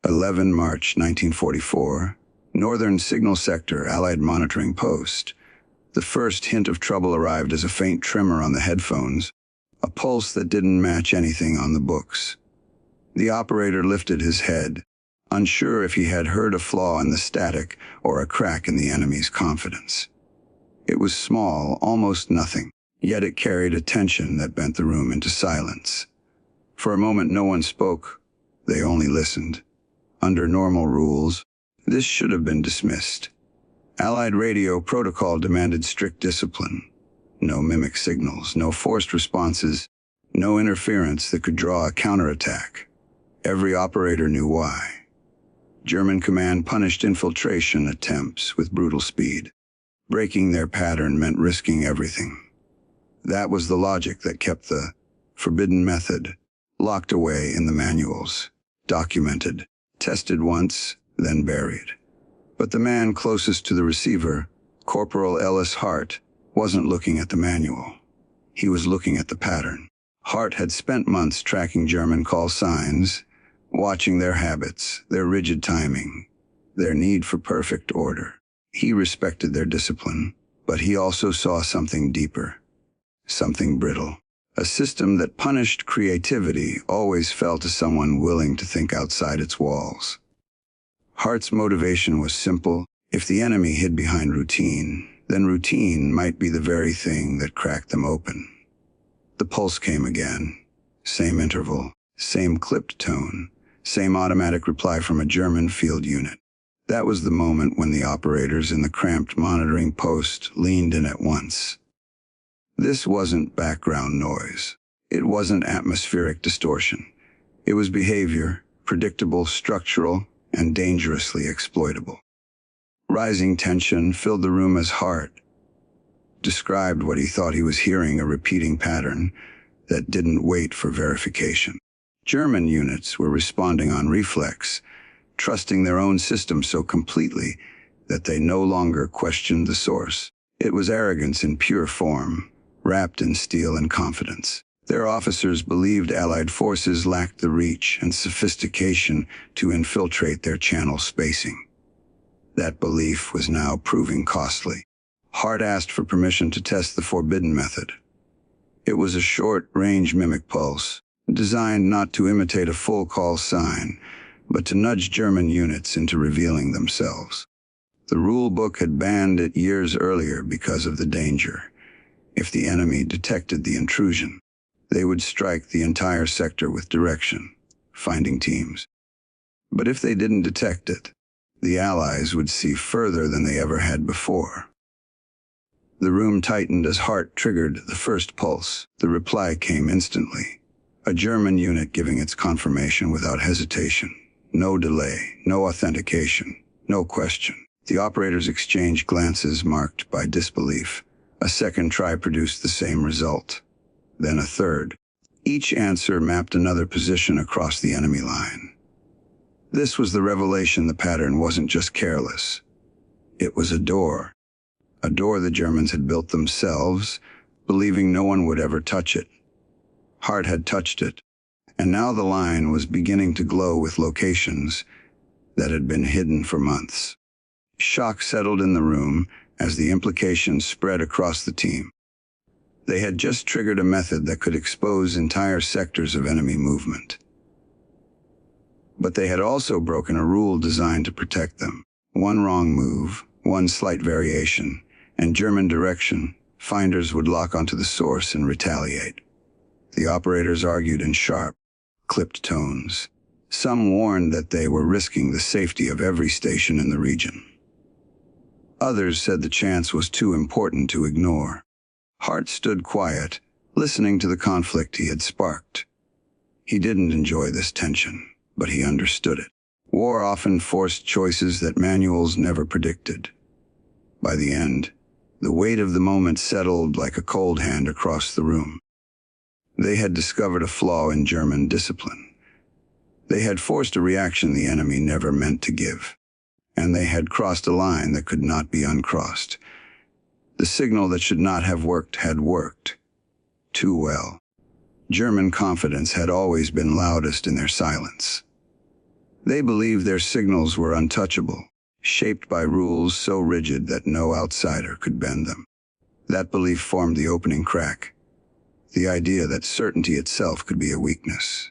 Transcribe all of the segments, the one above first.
11 March 1944, Northern Signal Sector Allied Monitoring Post. The first hint of trouble arrived as a faint tremor on the headphones, a pulse that didn't match anything on the books. The operator lifted his head, unsure if he had heard a flaw in the static or a crack in the enemy's confidence. It was small, almost nothing, yet it carried a tension that bent the room into silence. For a moment no one spoke, they only listened. Under normal rules, this should have been dismissed. Allied radio protocol demanded strict discipline. No mimic signals, no forced responses, no interference that could draw a counterattack. Every operator knew why. German command punished infiltration attempts with brutal speed. Breaking their pattern meant risking everything. That was the logic that kept the forbidden method locked away in the manuals, documented, tested once, then buried. But the man closest to the receiver, Corporal Ellis Hart, wasn't looking at the manual. He was looking at the pattern. Hart had spent months tracking German call signs, watching their habits, their rigid timing, their need for perfect order. He respected their discipline, but he also saw something deeper, something brittle. A system that punished creativity always fell to someone willing to think outside its walls. Hart's motivation was simple. If the enemy hid behind routine, then routine might be the very thing that cracked them open. The pulse came again. Same interval, same clipped tone, same automatic reply from a German field unit. That was the moment when the operators in the cramped monitoring post leaned in at once. This wasn't background noise. It wasn't atmospheric distortion. It was behavior, predictable, structural, and dangerously exploitable. Rising tension filled the room as Hart described what he thought he was hearing, a repeating pattern that didn't wait for verification. German units were responding on reflex, trusting their own system so completely that they no longer questioned the source. It was arrogance in pure form, wrapped in steel and confidence. Their officers believed Allied forces lacked the reach and sophistication to infiltrate their channel spacing. That belief was now proving costly. Hart asked for permission to test the forbidden method. It was a short-range mimic pulse, designed not to imitate a full call sign, but to nudge German units into revealing themselves. The rule book had banned it years earlier because of the danger. If the enemy detected the intrusion, they would strike the entire sector with direction, finding teams. But if they didn't detect it, the Allies would see further than they ever had before. The room tightened as Hart triggered the first pulse. The reply came instantly. A German unit giving its confirmation without hesitation. No delay, no authentication, no question. The operators exchanged glances marked by disbelief. A second try produced the same result. Then a third. Each answer mapped another position across the enemy line. This was the revelation. The pattern wasn't just careless. It was a door. A door the Germans had built themselves, believing no one would ever touch it. Hart had touched it, and now the line was beginning to glow with locations that had been hidden for months. Shock settled in the room as the implications spread across the team. They had just triggered a method that could expose entire sectors of enemy movement. But they had also broken a rule designed to protect them. One wrong move, one slight variation, and German direction finders would lock onto the source and retaliate. The operators argued in sharp, clipped tones. Some warned that they were risking the safety of every station in the region. Others said the chance was too important to ignore. Hart stood quiet, listening to the conflict he had sparked. He didn't enjoy this tension, but he understood it. War often forced choices that manuals never predicted. By the end, the weight of the moment settled like a cold hand across the room. They had discovered a flaw in German discipline. They had forced a reaction the enemy never meant to give. And they had crossed a line that could not be uncrossed. The signal that should not have worked had worked. Too well. German confidence had always been loudest in their silence. They believed their signals were untouchable, shaped by rules so rigid that no outsider could bend them. That belief formed the opening crack, the idea that certainty itself could be a weakness.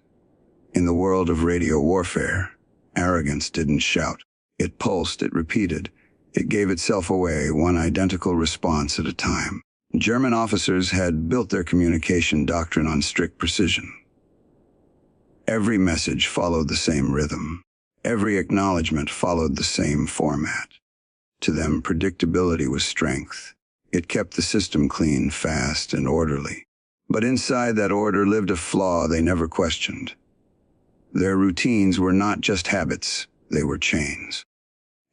In the world of radio warfare, arrogance didn't shout. It pulsed, it repeated. It gave itself away, one identical response at a time. German officers had built their communication doctrine on strict precision. Every message followed the same rhythm. Every acknowledgement followed the same format. To them, predictability was strength. It kept the system clean, fast, and orderly. But inside that order lived a flaw they never questioned. Their routines were not just habits, they were chains.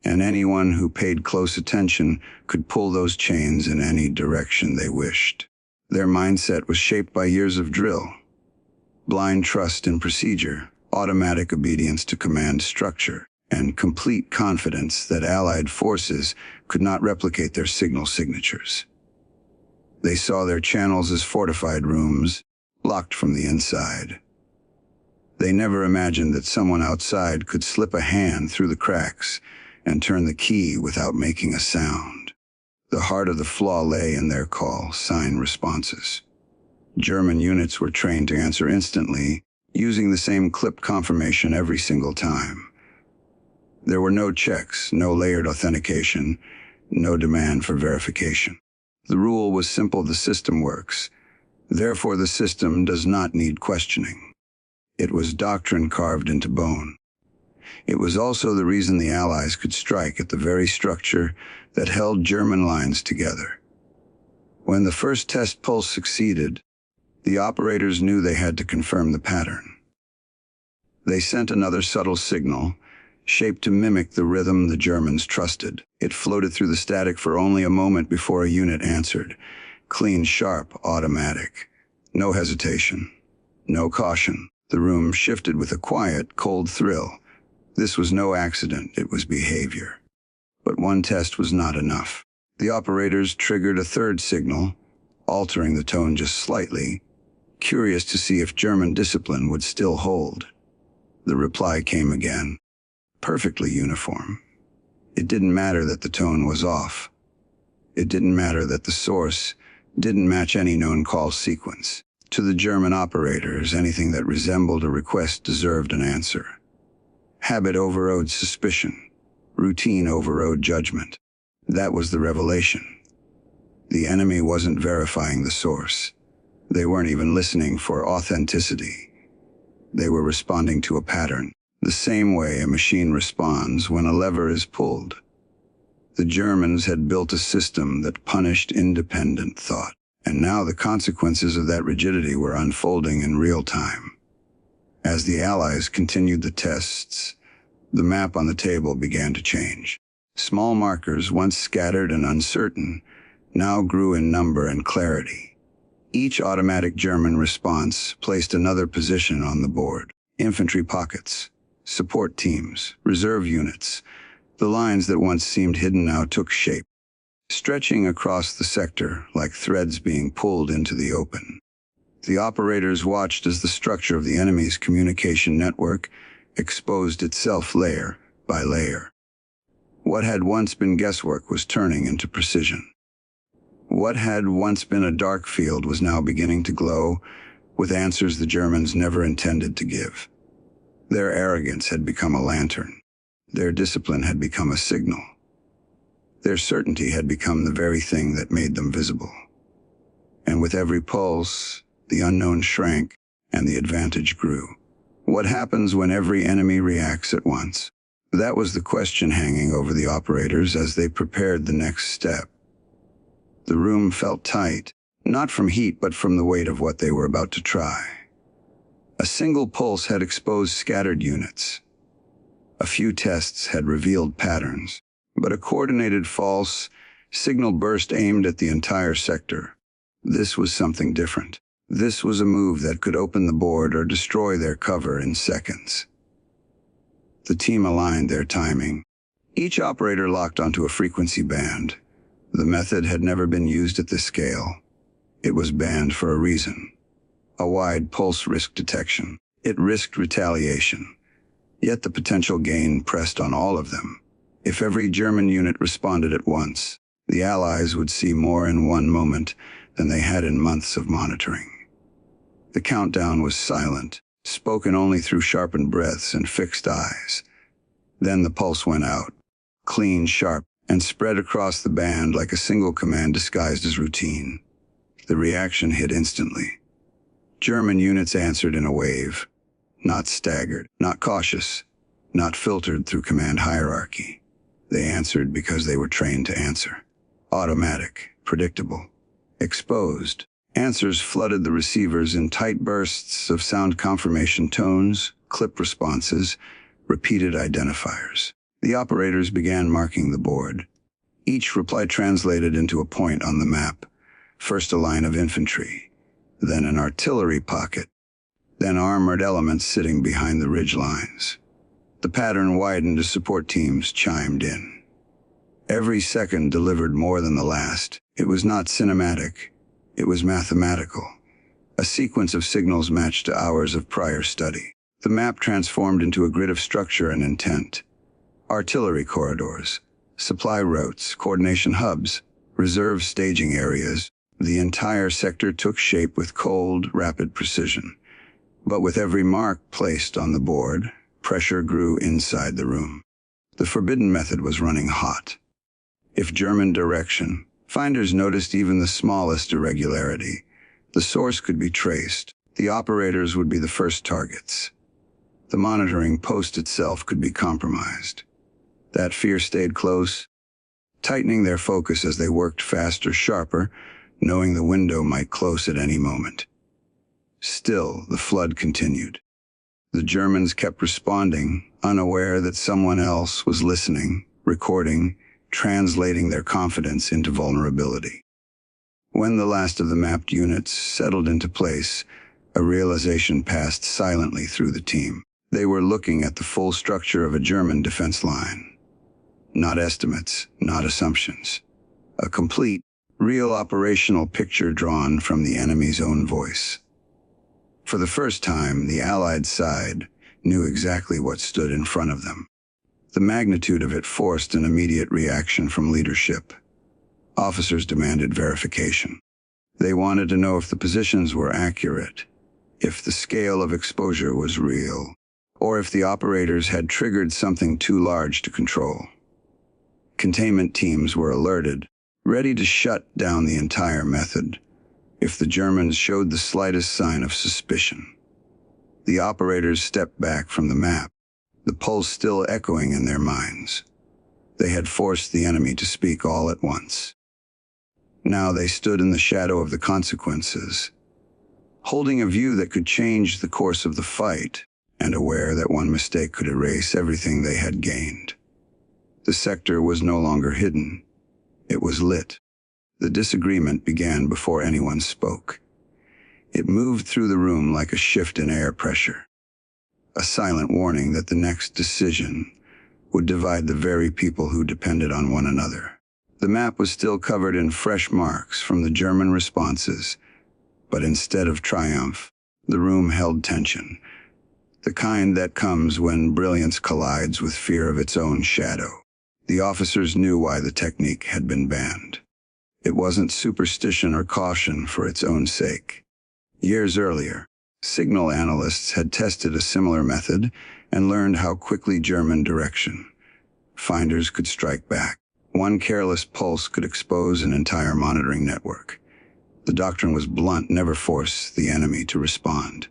And anyone who paid close attention could pull those chains in any direction they wished. Their mindset was shaped by years of drill. Blind trust in procedure, automatic obedience to command structure, and complete confidence that Allied forces could not replicate their signal signatures. They saw their channels as fortified rooms, locked from the inside. They never imagined that someone outside could slip a hand through the cracks and turn the key without making a sound. The heart of the flaw lay in their call sign responses. German units were trained to answer instantly, using the same clipped confirmation every single time. There were no checks, no layered authentication, no demand for verification. The rule was simple: the system works. Therefore, the system does not need questioning. It was doctrine carved into bone. It was also the reason the Allies could strike at the very structure that held German lines together. When the first test pulse succeeded, the operators knew they had to confirm the pattern. They sent another subtle signal, shaped to mimic the rhythm the Germans trusted. It floated through the static for only a moment before a unit answered. Clean, sharp, automatic. No hesitation. No caution. The room shifted with a quiet, cold thrill. This was no accident, it was behavior. But one test was not enough. The operators triggered a third signal, altering the tone just slightly, curious to see if German discipline would still hold. The reply came again, perfectly uniform. It didn't matter that the tone was off. It didn't matter that the source didn't match any known call sequence. To the German operators, anything that resembled a request deserved an answer. Habit overrode suspicion. Routine overrode judgment. That was the revelation. The enemy wasn't verifying the source. They weren't even listening for authenticity. They were responding to a pattern, the same way a machine responds when a lever is pulled. The Germans had built a system that punished independent thought, and now the consequences of that rigidity were unfolding in real time. As the Allies continued the tests, the map on the table began to change. Small markers, once scattered and uncertain, now grew in number and clarity. Each automatic German response placed another position on the board. Infantry pockets, support teams, reserve units. The lines that once seemed hidden now took shape, stretching across the sector like threads being pulled into the open. The operators watched as the structure of the enemy's communication network exposed itself layer by layer. What had once been guesswork was turning into precision. What had once been a dark field was now beginning to glow with answers the Germans never intended to give. Their arrogance had become a lantern. Their discipline had become a signal. Their certainty had become the very thing that made them visible. And with every pulse, the unknown shrank and the advantage grew. What happens when every enemy reacts at once? That was the question hanging over the operators as they prepared the next step. The room felt tight, not from heat but from the weight of what they were about to try. A single pulse had exposed scattered units. A few tests had revealed patterns, but a coordinated false signal burst aimed at the entire sector. This was something different. This was a move that could open the board or destroy their cover in seconds. The team aligned their timing. Each operator locked onto a frequency band. The method had never been used at this scale. It was banned for a reason. A wide pulse risked detection. It risked retaliation. Yet the potential gain pressed on all of them. If every German unit responded at once, the Allies would see more in one moment than they had in months of monitoring. The countdown was silent, spoken only through sharpened breaths and fixed eyes. Then the pulse went out, clean, sharp, and spread across the band like a single command disguised as routine. The reaction hit instantly. German units answered in a wave, not staggered, not cautious, not filtered through command hierarchy. They answered because they were trained to answer. Automatic, predictable, exposed. Answers flooded the receivers in tight bursts of sound confirmation tones, clip responses, repeated identifiers. The operators began marking the board. Each reply translated into a point on the map. First a line of infantry, then an artillery pocket, then armored elements sitting behind the ridge lines. The pattern widened as support teams chimed in. Every second delivered more than the last. It was not cinematic. It was mathematical. A sequence of signals matched to hours of prior study. The map transformed into a grid of structure and intent. Artillery corridors, supply routes, coordination hubs, reserve staging areas. The entire sector took shape with cold, rapid precision. But with every mark placed on the board, pressure grew inside the room. The forbidden method was running hot. If German direction finders noticed even the smallest irregularity, the source could be traced. The operators would be the first targets. The monitoring post itself could be compromised. That fear stayed close, tightening their focus as they worked faster, sharper, knowing the window might close at any moment. Still, the flood continued. The Germans kept responding, unaware that someone else was listening, recording, translating their confidence into vulnerability. When the last of the mapped units settled into place, a realization passed silently through the team. They were looking at the full structure of a German defense line. Not estimates, not assumptions. A complete, real operational picture drawn from the enemy's own voice. For the first time, the Allied side knew exactly what stood in front of them. The magnitude of it forced an immediate reaction from leadership. Officers demanded verification. They wanted to know if the positions were accurate, if the scale of exposure was real, or if the operators had triggered something too large to control. Containment teams were alerted, ready to shut down the entire method if the Germans showed the slightest sign of suspicion. The operators stepped back from the map, the pulse still echoing in their minds. They had forced the enemy to speak all at once. Now they stood in the shadow of the consequences, holding a view that could change the course of the fight, and aware that one mistake could erase everything they had gained. The sector was no longer hidden. It was lit. The disagreement began before anyone spoke. It moved through the room like a shift in air pressure, a silent warning that the next decision would divide the very people who depended on one another. The map was still covered in fresh marks from the German responses, but instead of triumph, the room held tension, the kind that comes when brilliance collides with fear of its own shadow. The officers knew why the technique had been banned. It wasn't superstition or caution for its own sake. Years earlier, signal analysts had tested a similar method and learned how quickly German direction finders could strike back. One careless pulse could expose an entire monitoring network. The doctrine was blunt: never force the enemy to respond.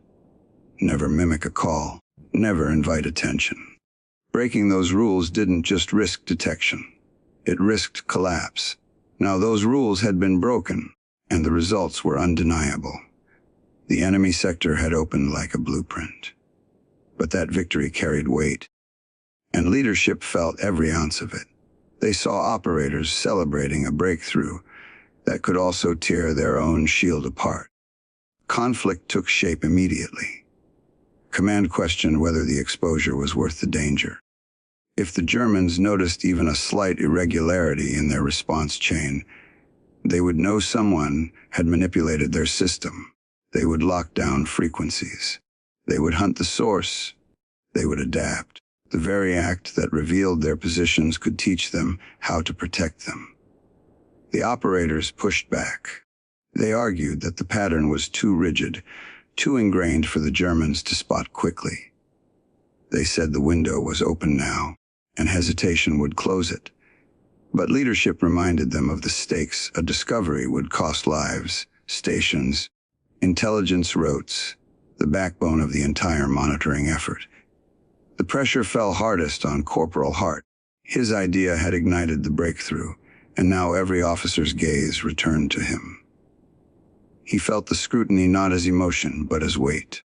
Never mimic a call. Never invite attention. Breaking those rules didn't just risk detection. It risked collapse. Now those rules had been broken, and the results were undeniable. The enemy sector had opened like a blueprint. But that victory carried weight, and leadership felt every ounce of it. They saw operators celebrating a breakthrough that could also tear their own shield apart. Conflict took shape immediately. Command questioned whether the exposure was worth the danger. If the Germans noticed even a slight irregularity in their response chain, they would know someone had manipulated their system. They would lock down frequencies. They would hunt the source. They would adapt. The very act that revealed their positions could teach them how to protect them. The operators pushed back. They argued that the pattern was too rigid, too ingrained for the Germans to spot quickly. They said the window was open now, and hesitation would close it. But leadership reminded them of the stakes a discovery would cost lives, stations, intelligence routes, the backbone of the entire monitoring effort. The pressure fell hardest on Corporal Hart. His idea had ignited the breakthrough, and now every officer's gaze returned to him. He felt the scrutiny not as emotion, but as weight.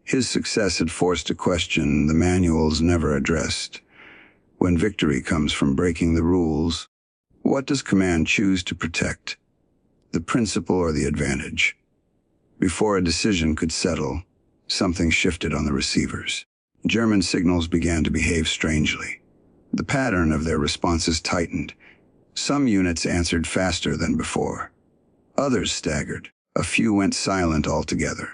His success had forced a question the manuals never addressed. When victory comes from breaking the rules, what does command choose to protect? The principle or the advantage? Before a decision could settle, something shifted on the receivers. German signals began to behave strangely. The pattern of their responses tightened. Some units answered faster than before. Others staggered. A few went silent altogether.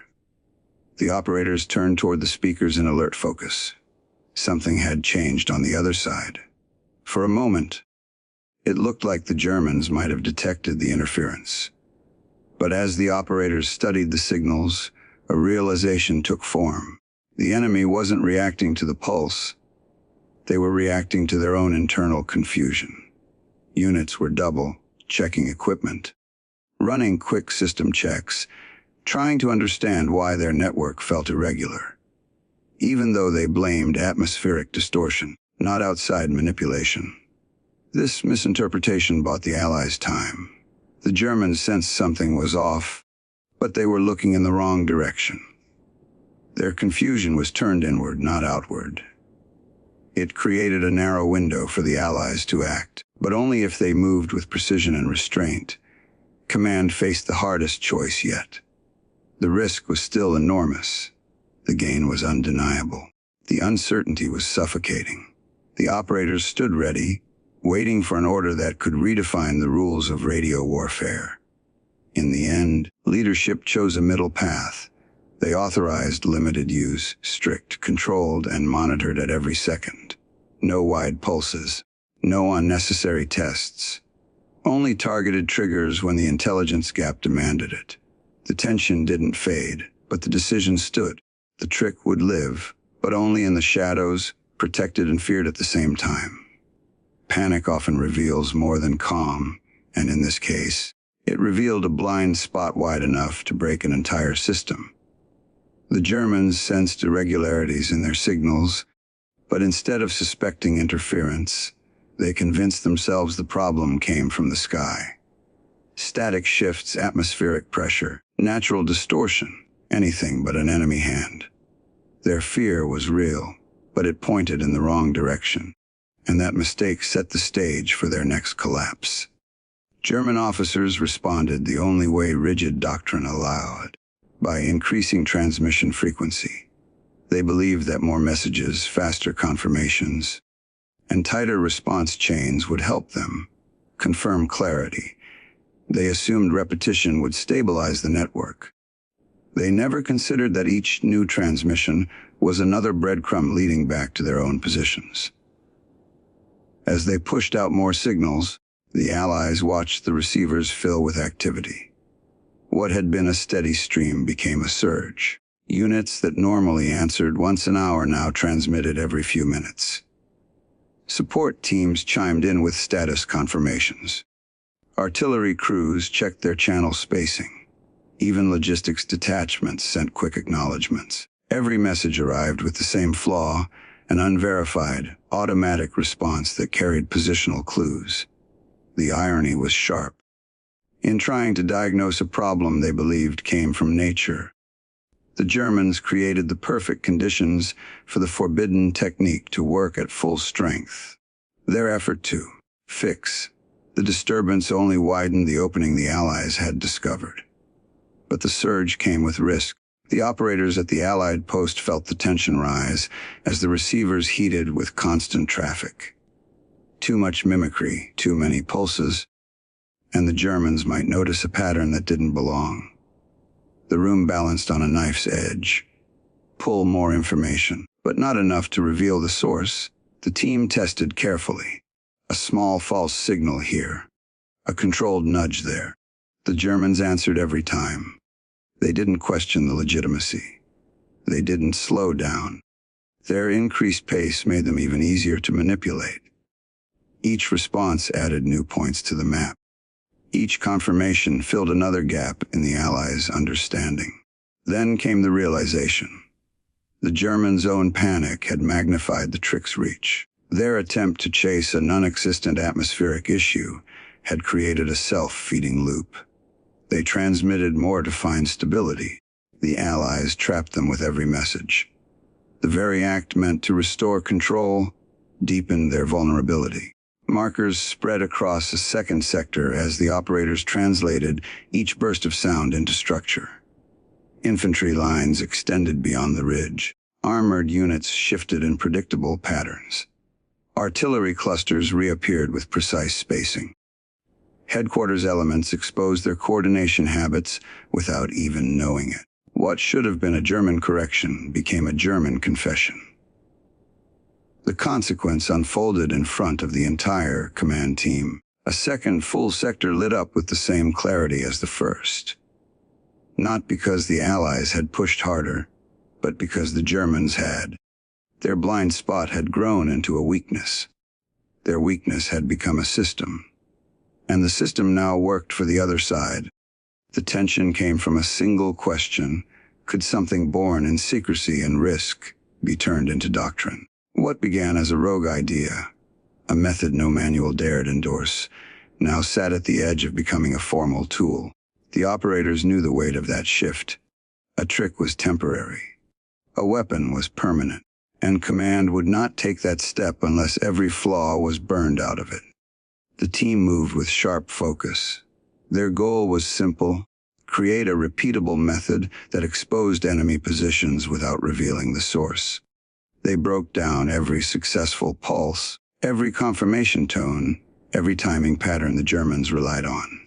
The operators turned toward the speakers in alert focus. Something had changed on the other side. For a moment, it looked like the Germans might have detected the interference. But as the operators studied the signals, a realization took form. The enemy wasn't reacting to the pulse. They were reacting to their own internal confusion. Units were double, checking equipment, running quick system checks, trying to understand why their network felt irregular. Even though they blamed atmospheric distortion, not outside manipulation. This misinterpretation bought the Allies time. The Germans sensed something was off, but they were looking in the wrong direction. Their confusion was turned inward, not outward. It created a narrow window for the Allies to act, but only if they moved with precision and restraint. Command faced the hardest choice yet. The risk was still enormous. The gain was undeniable. The uncertainty was suffocating. The operators stood ready, waiting for an order that could redefine the rules of radio warfare. In the end, leadership chose a middle path. They authorized limited use, strict, controlled, and monitored at every second. No wide pulses, no unnecessary tests. Only targeted triggers when the intelligence gap demanded it. The tension didn't fade, but the decision stood. The trick would live, but only in the shadows, protected and feared at the same time. Panic often reveals more than calm, and in this case, it revealed a blind spot wide enough to break an entire system. The Germans sensed irregularities in their signals, but instead of suspecting interference, they convinced themselves the problem came from the sky. Static shifts, atmospheric pressure, natural distortion, anything but an enemy hand. Their fear was real, but it pointed in the wrong direction, and that mistake set the stage for their next collapse. German officers responded the only way rigid doctrine allowed, by increasing transmission frequency. They believed that more messages, faster confirmations, and tighter response chains would help them confirm clarity. They assumed repetition would stabilize the network. They never considered that each new transmission was another breadcrumb leading back to their own positions. As they pushed out more signals, the Allies watched the receivers fill with activity. What had been a steady stream became a surge. Units that normally answered once an hour now transmitted every few minutes. Support teams chimed in with status confirmations. Artillery crews checked their channel spacing. Even logistics detachments sent quick acknowledgments. Every message arrived with the same flaw, an unverified, automatic response that carried positional clues. The irony was sharp. In trying to diagnose a problem they believed came from nature, the Germans created the perfect conditions for the forbidden technique to work at full strength. Their effort to fix the disturbance only widened the opening the Allies had discovered. But the surge came with risk. The operators at the Allied post felt the tension rise as the receivers heated with constant traffic. Too much mimicry, too many pulses, and the Germans might notice a pattern that didn't belong. The room balanced on a knife's edge. Pull more information, but not enough to reveal the source. The team tested carefully. A small false signal here, a controlled nudge there. The Germans answered every time. They didn't question the legitimacy. They didn't slow down. Their increased pace made them even easier to manipulate. Each response added new points to the map. Each confirmation filled another gap in the Allies' understanding. Then came the realization. The Germans' own panic had magnified the trick's reach. Their attempt to chase a non-existent atmospheric issue had created a self-feeding loop. They transmitted more to find stability. The Allies trapped them with every message. The very act meant to restore control deepened their vulnerability. Markers spread across a second sector as the operators translated each burst of sound into structure. Infantry lines extended beyond the ridge. Armored units shifted in predictable patterns. Artillery clusters reappeared with precise spacing. Headquarters elements exposed their coordination habits without even knowing it. What should have been a German correction became a German confession. The consequence unfolded in front of the entire command team. A second full sector lit up with the same clarity as the first. Not because the Allies had pushed harder, but because the Germans had. Their blind spot had grown into a weakness. Their weakness had become a system. And the system now worked for the other side. The tension came from a single question. Could something born in secrecy and risk be turned into doctrine? What began as a rogue idea, a method no manual dared endorse, now sat at the edge of becoming a formal tool. The operators knew the weight of that shift. A trick was temporary. A weapon was permanent. And command would not take that step unless every flaw was burned out of it. The team moved with sharp focus. Their goal was simple: create a repeatable method that exposed enemy positions without revealing the source. They broke down every successful pulse, every confirmation tone, every timing pattern the Germans relied on.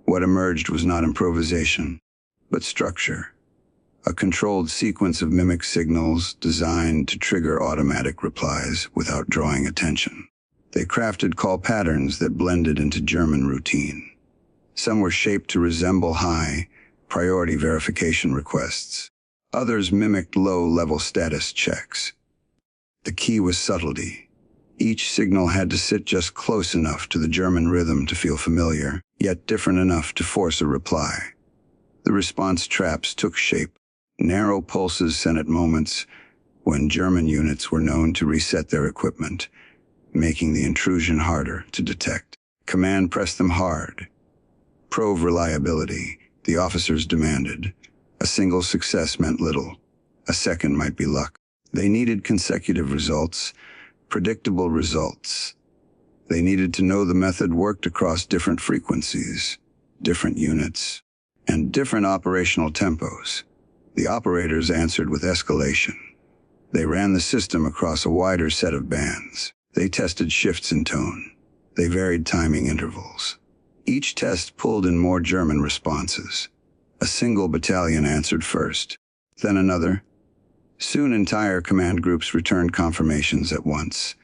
What emerged was not improvisation, but structure. A controlled sequence of mimic signals designed to trigger automatic replies without drawing attention. They crafted call patterns that blended into German routine. Some were shaped to resemble high priority verification requests. Others mimicked low-level status checks. The key was subtlety. Each signal had to sit just close enough to the German rhythm to feel familiar, yet different enough to force a reply. The response traps took shape. Narrow pulses sent at moments when German units were known to reset their equipment, making the intrusion harder to detect. Command pressed them hard. Prove reliability, the officers demanded. A single success meant little. A second might be luck. They needed consecutive results, predictable results. They needed to know the method worked across different frequencies, different units, and different operational tempos. The operators answered with escalation. They ran the system across a wider set of bands. They tested shifts in tone. They varied timing intervals. Each test pulled in more German responses. A single battalion answered first, then another. Soon entire command groups returned confirmations at once.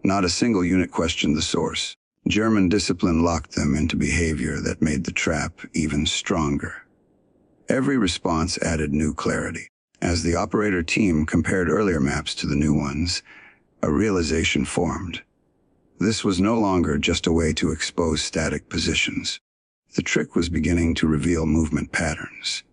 Not a single unit questioned the source. German discipline locked them into behavior that made the trap even stronger. Every response added new clarity. As the operator team compared earlier maps to the new ones, a realization formed. This was no longer just a way to expose static positions. The trick was beginning to reveal movement patterns.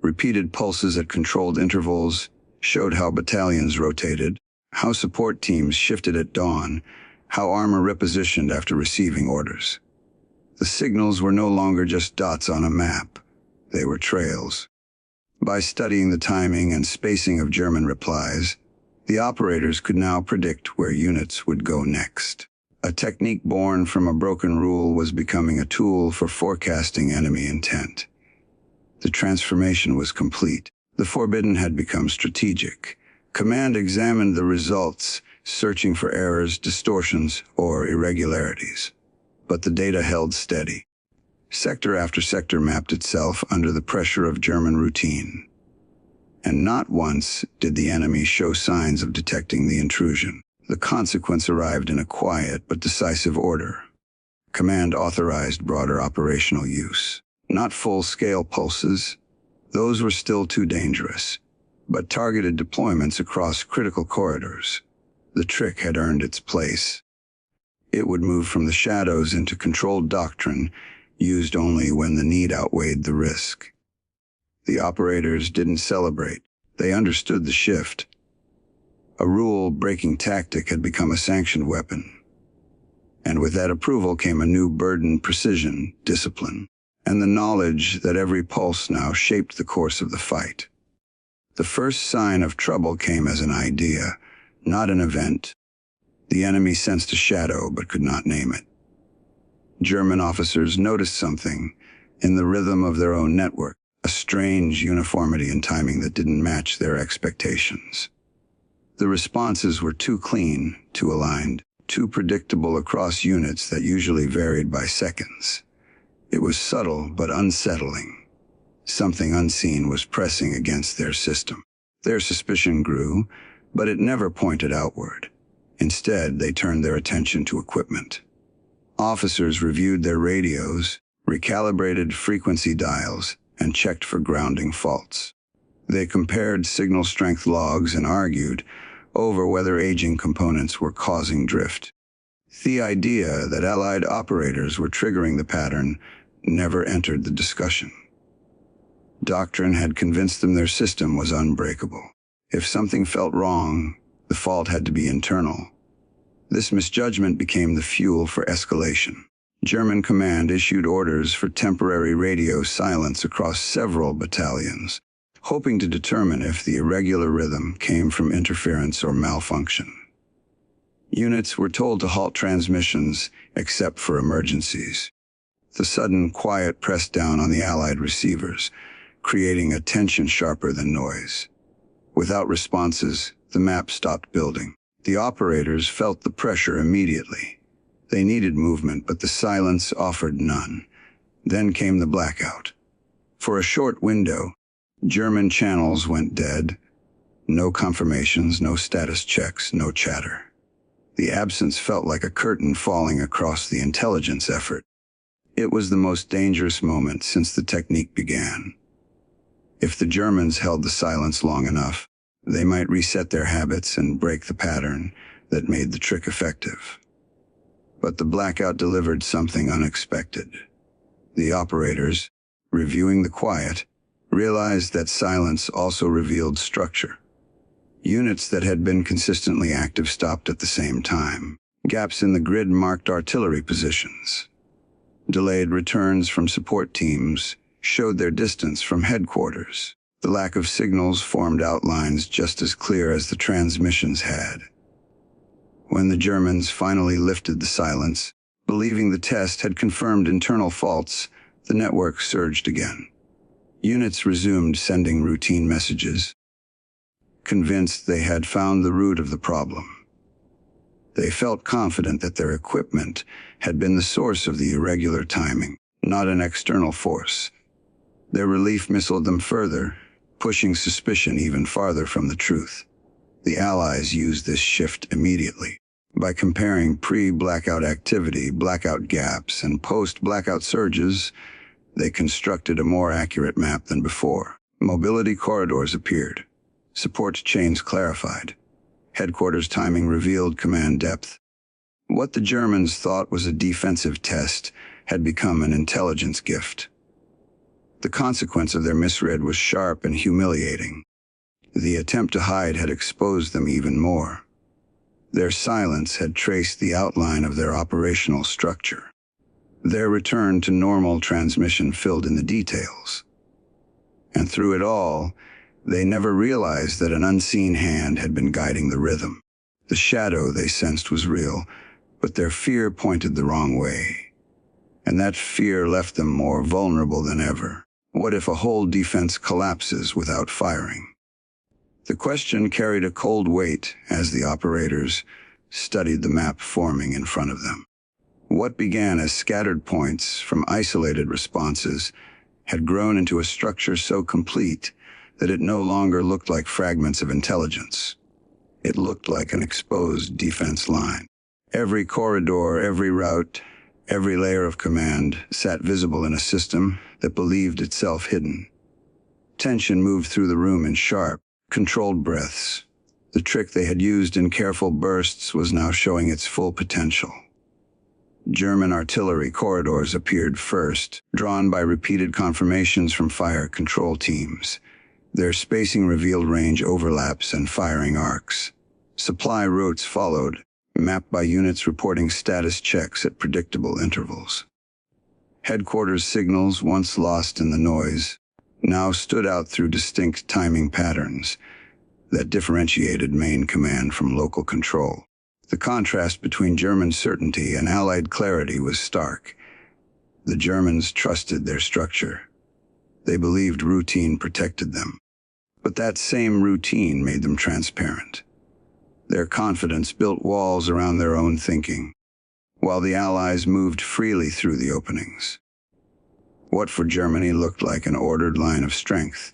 Repeated pulses at controlled intervals showed how battalions rotated, how support teams shifted at dawn, how armor repositioned after receiving orders. The signals were no longer just dots on a map. They were trails. By studying the timing and spacing of German replies, the operators could now predict where units would go next. A technique born from a broken rule was becoming a tool for forecasting enemy intent. The transformation was complete. The forbidden had become strategic. Command examined the results, searching for errors, distortions, or irregularities. But the data held steady. Sector after sector mapped itself under the pressure of German routine. And not once did the enemy show signs of detecting the intrusion. The consequence arrived in a quiet but decisive order. Command authorized broader operational use. Not full-scale pulses. Those were still too dangerous. But targeted deployments across critical corridors. The trick had earned its place. It would move from the shadows into controlled doctrine, used only when the need outweighed the risk. The operators didn't celebrate. They understood the shift. A rule-breaking tactic had become a sanctioned weapon. And with that approval came a new burden: precision, discipline, and the knowledge that every pulse now shaped the course of the fight. The first sign of trouble came as an idea, not an event. The enemy sensed a shadow but could not name it. German officers noticed something in the rhythm of their own network, a strange uniformity in timing that didn't match their expectations. The responses were too clean, too aligned, too predictable across units that usually varied by seconds. It was subtle but unsettling. Something unseen was pressing against their system. Their suspicion grew, but it never pointed outward. Instead, they turned their attention to equipment. Officers reviewed their radios, recalibrated frequency dials, and checked for grounding faults. They compared signal strength logs and argued over whether aging components were causing drift. The idea that Allied operators were triggering the pattern never entered the discussion. Doctrine had convinced them their system was unbreakable. If something felt wrong, the fault had to be internal. This misjudgment became the fuel for escalation. German command issued orders for temporary radio silence across several battalions, hoping to determine if the irregular rhythm came from interference or malfunction. Units were told to halt transmissions except for emergencies. The sudden quiet pressed down on the Allied receivers, creating a tension sharper than noise. Without responses, the map stopped building. The operators felt the pressure immediately. They needed movement, but the silence offered none. Then came the blackout. For a short window, German channels went dead. No confirmations, no status checks, no chatter. The absence felt like a curtain falling across the intelligence effort. It was the most dangerous moment since the technique began. If the Germans held the silence long enough, they might reset their habits and break the pattern that made the trick effective. But the blackout delivered something unexpected. The operators, reviewing the quiet, realized that silence also revealed structure. Units that had been consistently active stopped at the same time. Gaps in the grid marked artillery positions. Delayed returns from support teams showed their distance from headquarters. The lack of signals formed outlines just as clear as the transmissions had. When the Germans finally lifted the silence, believing the test had confirmed internal faults, the network surged again. Units resumed sending routine messages, convinced they had found the root of the problem. They felt confident that their equipment had been the source of the irregular timing, not an external force. Their relief misled them further, pushing suspicion even farther from the truth. The Allies used this shift immediately. By comparing pre-blackout activity, blackout gaps, and post-blackout surges, they constructed a more accurate map than before. Mobility corridors appeared. Support chains clarified. Headquarters timing revealed command depth. What the Germans thought was a defensive test had become an intelligence gift. The consequence of their misread was sharp and humiliating. The attempt to hide had exposed them even more. Their silence had traced the outline of their operational structure. Their return to normal transmission filled in the details. And through it all, they never realized that an unseen hand had been guiding the rhythm. The shadow they sensed was real, but their fear pointed the wrong way. And that fear left them more vulnerable than ever. What if a whole defense collapses without firing? The question carried a cold weight as the operators studied the map forming in front of them. What began as scattered points from isolated responses had grown into a structure so complete that it no longer looked like fragments of intelligence. It looked like an exposed defense line. Every corridor, every route, every layer of command sat visible in a system that believed itself hidden. Tension moved through the room in sharp, controlled breaths. The trick they had used in careful bursts was now showing its full potential. German artillery corridors appeared first, drawn by repeated confirmations from fire control teams. Their spacing revealed range overlaps and firing arcs. Supply routes followed, mapped by units reporting status checks at predictable intervals. Headquarters signals, once lost in the noise, now stood out through distinct timing patterns that differentiated main command from local control. The contrast between German certainty and Allied clarity was stark. The Germans trusted their structure. They believed routine protected them. But that same routine made them transparent. Their confidence built walls around their own thinking, while the Allies moved freely through the openings. What for Germany looked like an ordered line of strength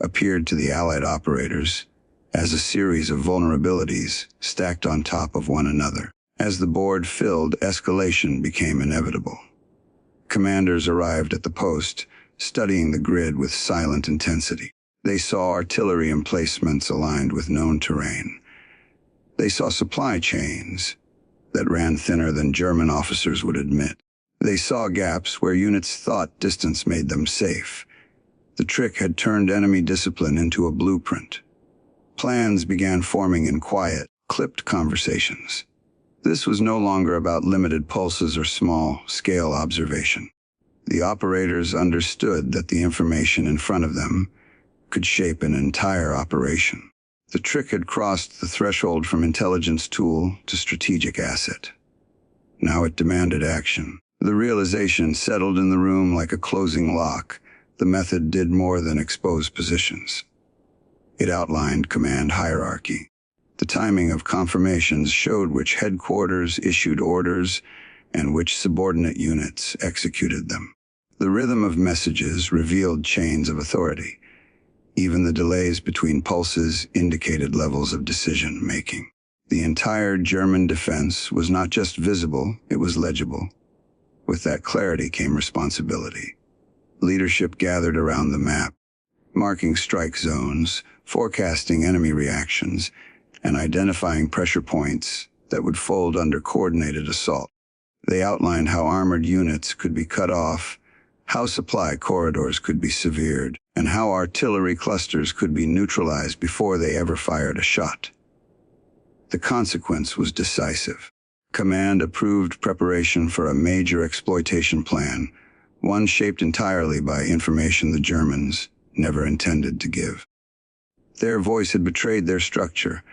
appeared to the Allied operators as a series of vulnerabilities stacked on top of one another. As the board filled, escalation became inevitable. Commanders arrived at the post, studying the grid with silent intensity. They saw artillery emplacements aligned with known terrain. They saw supply chains that ran thinner than German officers would admit. They saw gaps where units thought distance made them safe. The trick had turned enemy discipline into a blueprint. Plans began forming in quiet, clipped conversations. This was no longer about limited pulses or small-scale observation. The operators understood that the information in front of them could shape an entire operation. The trick had crossed the threshold from intelligence tool to strategic asset. Now it demanded action. The realization settled in the room like a closing lock. The method did more than expose positions. It outlined command hierarchy. The timing of confirmations showed which headquarters issued orders and which subordinate units executed them. The rhythm of messages revealed chains of authority. Even the delays between pulses indicated levels of decision-making. The entire German defense was not just visible, it was legible. With that clarity came responsibility. Leadership gathered around the map, marking strike zones, forecasting enemy reactions, and identifying pressure points that would fold under coordinated assault. They outlined how armored units could be cut off, how supply corridors could be severed, and how artillery clusters could be neutralized before they ever fired a shot. The consequence was decisive. Command approved preparation for a major exploitation plan, one shaped entirely by information the Germans never intended to give. Their voice had betrayed their structure,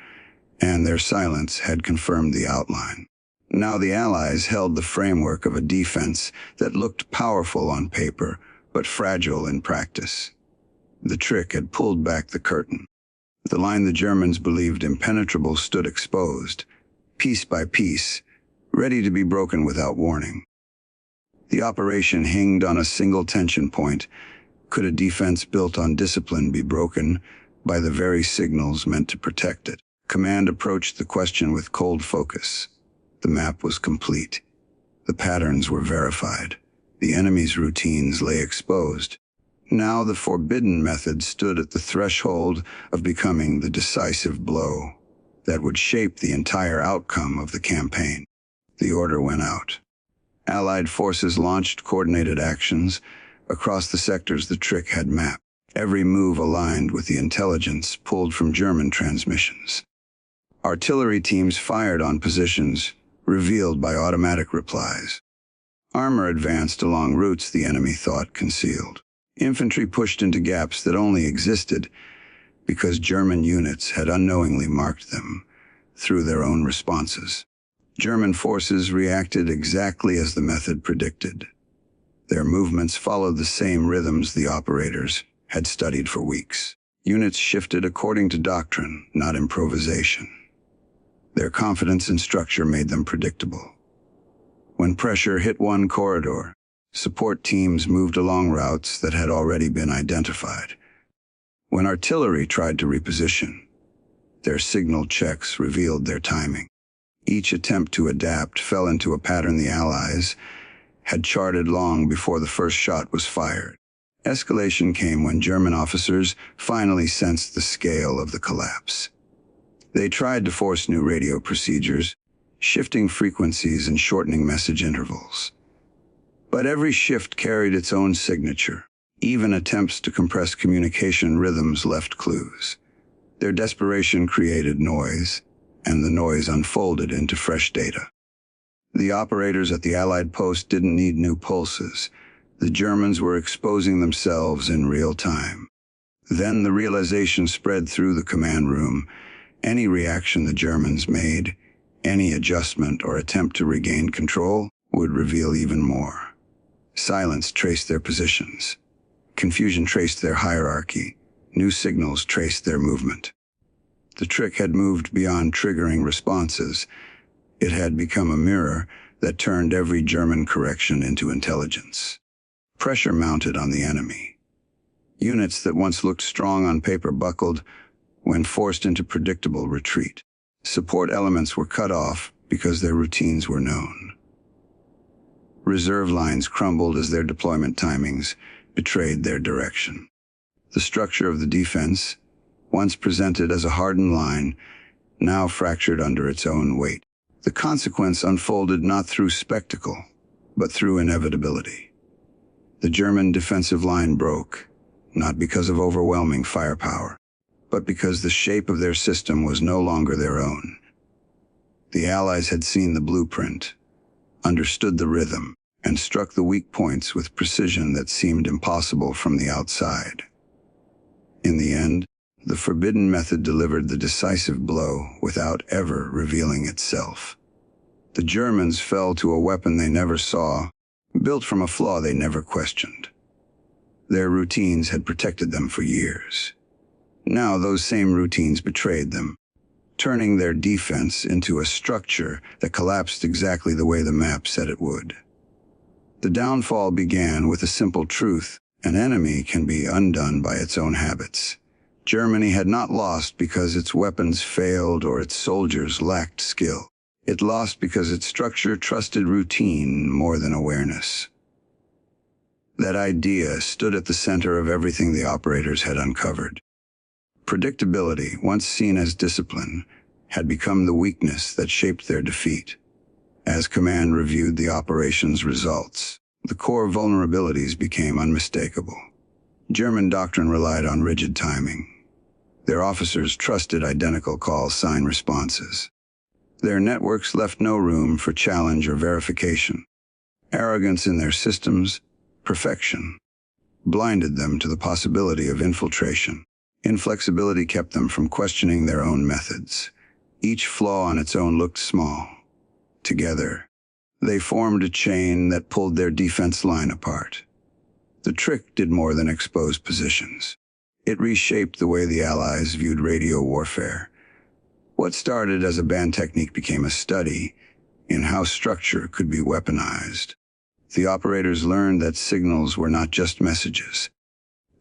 and their silence had confirmed the outline. Now the Allies held the framework of a defense that looked powerful on paper, but fragile in practice. The trick had pulled back the curtain. The line the Germans believed impenetrable stood exposed, piece by piece, ready to be broken without warning. The operation hinged on a single tension point. Could a defense built on discipline be broken by the very signals meant to protect it? Command approached the question with cold focus. The map was complete. The patterns were verified. The enemy's routines lay exposed. Now the forbidden method stood at the threshold of becoming the decisive blow that would shape the entire outcome of the campaign. The order went out. Allied forces launched coordinated actions across the sectors the trick had mapped. Every move aligned with the intelligence pulled from German transmissions. Artillery teams fired on positions revealed by automatic replies. Armor advanced along routes the enemy thought concealed. Infantry pushed into gaps that only existed because German units had unknowingly marked them through their own responses. German forces reacted exactly as the method predicted. Their movements followed the same rhythms the operators had studied for weeks. Units shifted according to doctrine, not improvisation. Their confidence in structure made them predictable. When pressure hit one corridor, support teams moved along routes that had already been identified. When artillery tried to reposition, Their signal checks revealed their timing. Each attempt to adapt fell into a pattern the Allies had charted long before the first shot was fired. Escalation came when German officers finally sensed the scale of the collapse. They tried to force new radio procedures, shifting frequencies and shortening message intervals. But every shift carried its own signature. Even attempts to compress communication rhythms left clues. Their desperation created noise, and the noise unfolded into fresh data. The operators at the Allied post didn't need new pulses. The Germans were exposing themselves in real time. Then the realization spread through the command room. Any reaction the Germans made, any adjustment or attempt to regain control, would reveal even more. Silence traced their positions. Confusion traced their hierarchy. New signals traced their movement. The trick had moved beyond triggering responses. It had become a mirror that turned every German correction into intelligence. Pressure mounted on the enemy. Units that once looked strong on paper buckled when forced into predictable retreat. Support elements were cut off because their routines were known. Reserve lines crumbled as their deployment timings betrayed their direction. The structure of the defense, once presented as a hardened line, now fractured under its own weight. The consequence unfolded not through spectacle, but through inevitability. The German defensive line broke, not because of overwhelming firepower, but because the shape of their system was no longer their own. The Allies had seen the blueprint, understood the rhythm, and struck the weak points with precision that seemed impossible from the outside. In the end, the forbidden method delivered the decisive blow without ever revealing itself. The Germans fell to a weapon they never saw, built from a flaw they never questioned. Their routines had protected them for years. Now those same routines betrayed them, turning their defense into a structure that collapsed exactly the way the map said it would. The downfall began with a simple truth: an enemy can be undone by its own habits. Germany had not lost because its weapons failed or its soldiers lacked skill. It lost because its structure trusted routine more than awareness. That idea stood at the center of everything the operators had uncovered. Predictability, once seen as discipline, had become the weakness that shaped their defeat. As command reviewed the operation's results, the core vulnerabilities became unmistakable. German doctrine relied on rigid timing. Their officers trusted identical call sign responses. Their networks left no room for challenge or verification. Arrogance in their systems, perfection, blinded them to the possibility of infiltration. Inflexibility kept them from questioning their own methods. Each flaw on its own looked small. Together, they formed a chain that pulled their defense line apart. The trick did more than expose positions. It reshaped the way the Allies viewed radio warfare. What started as a band technique became a study in how structure could be weaponized. The operators learned that signals were not just messages.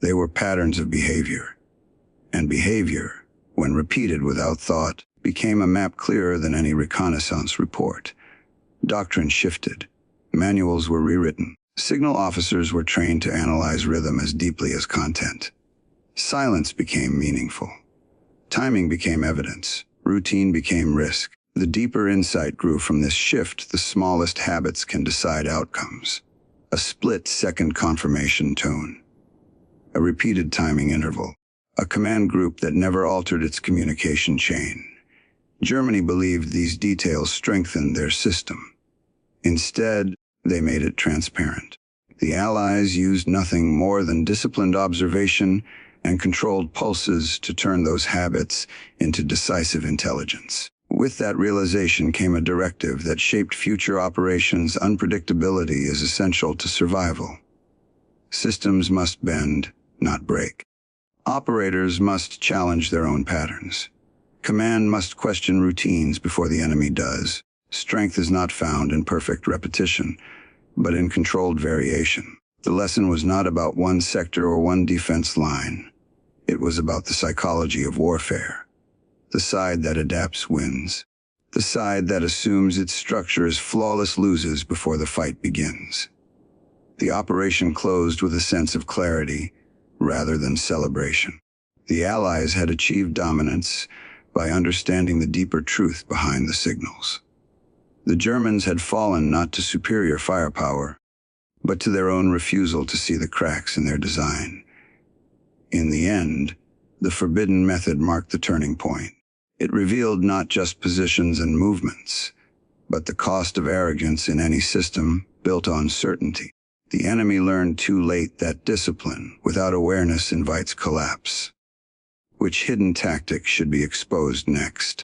They were patterns of behavior. And behavior, when repeated without thought, became a map clearer than any reconnaissance report. Doctrine shifted. Manuals were rewritten. Signal officers were trained to analyze rhythm as deeply as content. Silence became meaningful. Timing became evidence. Routine became risk. The deeper insight grew from this shift. The smallest habits can decide outcomes. A split-second confirmation tone. A repeated timing interval. A command group that never altered its communication chain. Germany believed these details strengthened their system. Instead, they made it transparent. The Allies used nothing more than disciplined observation and controlled pulses to turn those habits into decisive intelligence. With that realization came a directive that shaped future operations. Unpredictability is essential to survival. Systems must bend, not break. Operators must challenge their own patterns. Command must question routines before the enemy does. Strength is not found in perfect repetition, but in controlled variation. The lesson was not about one sector or one defense line. It was about the psychology of warfare. The side that adapts wins. The side that assumes its structure is flawless loses before the fight begins. The operation closed with a sense of clarity rather than celebration. The Allies had achieved dominance by understanding the deeper truth behind the signals. The Germans had fallen not to superior firepower, but to their own refusal to see the cracks in their design. In the end, the forbidden method marked the turning point. It revealed not just positions and movements, but the cost of arrogance in any system built on certainty. The enemy learned too late that discipline without awareness invites collapse. Which hidden tactic should be exposed next?